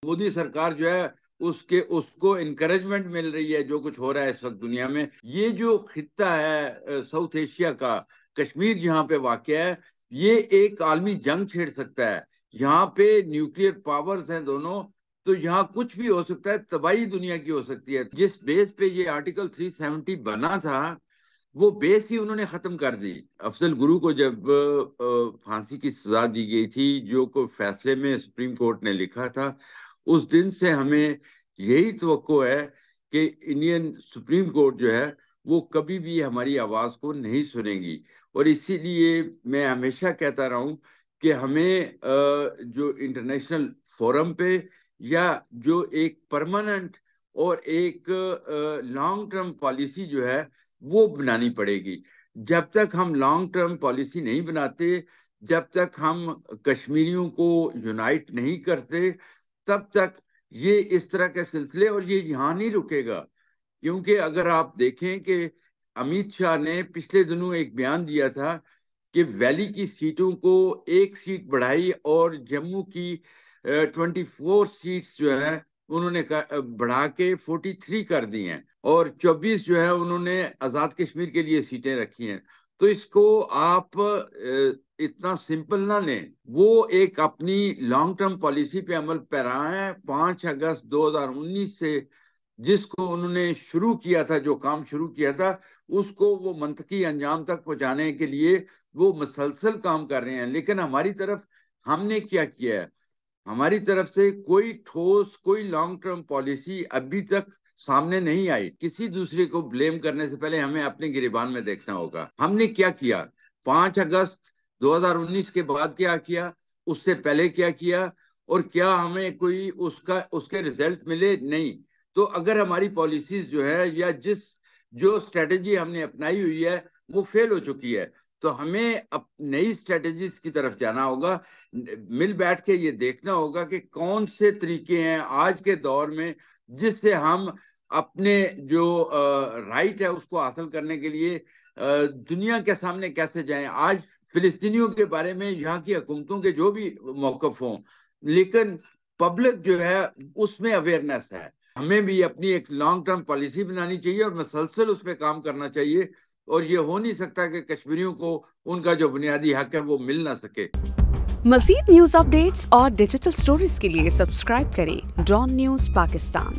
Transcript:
مودی سرکار جو ہے اس کو انکریجمنٹ مل رہی ہے جو کچھ ہو رہا ہے اس وقت دنیا میں. یہ جو خطہ ہے ساؤتھ ایشیا کا، کشمیر جہاں پہ واقع ہے، یہ ایک عالمی جنگ چھیڑ سکتا ہے. یہاں پہ نیوکلیئر پاورز ہیں دونوں، تو یہاں کچھ بھی ہو سکتا ہے، تباہی دنیا کی ہو سکتی ہے. جس بیس پہ یہ آرٹیکل 370 بنا تھا وہ بیس ہی انہوں نے ختم کر دی. افضل گرو کو جب پھانسی کی سزا دی گئی تھی، جو کوئی فیصلے میں سپریم کورٹ نے لکھا تھا، اس دن سے ہمیں یہی توقع ہے کہ انڈین سپریم کورٹ جو ہے وہ کبھی بھی ہماری آواز کو نہیں سنے گی. اور اسی لیے میں ہمیشہ کہتا رہا ہوں کہ ہمیں جو انٹرنیشنل فورم پہ یا جو ایک پرماننٹ اور ایک لانگ ٹرم پالیسی جو ہے وہ بنانی پڑے گی. جب تک ہم لانگ ٹرم پالیسی نہیں بناتے، جب تک ہم کشمیریوں کو یونائٹ نہیں کرتے، تب تک یہ اس طرح کے سلسلے، اور یہ یہاں نہیں رکے گا. کیونکہ اگر آپ دیکھیں کہ امیت شاہ نے پچھلے دنوں ایک بیان دیا تھا کہ ویلی کی سیٹوں کو 1 سیٹ بڑھائی اور جموں کی 24 سیٹس جو ہیں انہوں نے بڑھا کے 43 کر دی ہیں، اور 24 جو ہے انہوں نے آزاد کشمیر کے لیے سیٹیں رکھی ہیں. تو اس کو آپ اتنا سمپل نہ لیں. وہ ایک اپنی لانگ ٹرم پالیسی پہ عمل پیرا ہے. 5 اگست 2019 سے جس کو انہوں نے شروع کیا تھا، جو کام شروع کیا تھا، اس کو وہ منطقی انجام تک پہنچانے کے لیے وہ مسلسل کام کر رہے ہیں. لیکن ہماری طرف ہم نے کیا کیا ہے؟ ہماری طرف سے کوئی ٹھوس، کوئی لانگ ٹرم پالیسی ابھی تک سامنے نہیں آئی. کسی دوسرے کو بلیم کرنے سے پہلے ہمیں اپنے گریبان میں دیکھنا ہوگا ہم نے کیا کیا. 5 اگست 2019 کے بعد کیا کیا، اس سے پہلے کیا کیا، اور کیا ہمیں کوئی اس کے ریزلٹ ملے؟ نہیں. تو اگر ہماری پالیسیز جو ہے یا جو اسٹریٹجی ہم نے اپنائی ہوئی ہے وہ فیل ہو چکی ہے، تو ہمیں نئی اسٹریٹجیز کی طرف جانا ہوگا. مل بیٹھ کے یہ دیکھنا ہوگا کہ کون سے طریقے ہیں آج کے دور میں جس سے ہم اپنے جو رائٹ ہے اس کو حاصل کرنے کے لیے دنیا کے سامنے کیسے جائیں. آج فلسطینیوں کے بارے میں یہاں کی حکومتوں کے جو بھی موقف ہوں، لیکن پبلک جو ہے اس میں اویئرنیس ہے. ہمیں بھی اپنی ایک لانگ ٹرم پالیسی بنانی چاہیے اور مسلسل اس پہ کام کرنا چاہیے. اور یہ ہو نہیں سکتا کہ کشمیریوں کو ان کا جو بنیادی حق ہے وہ مل نہ سکے. مزید نیوز اپ ڈیٹس اور ڈیجیٹل سٹوریز کے لیے سبسکرائب کریں ڈان نیوز پاکستان.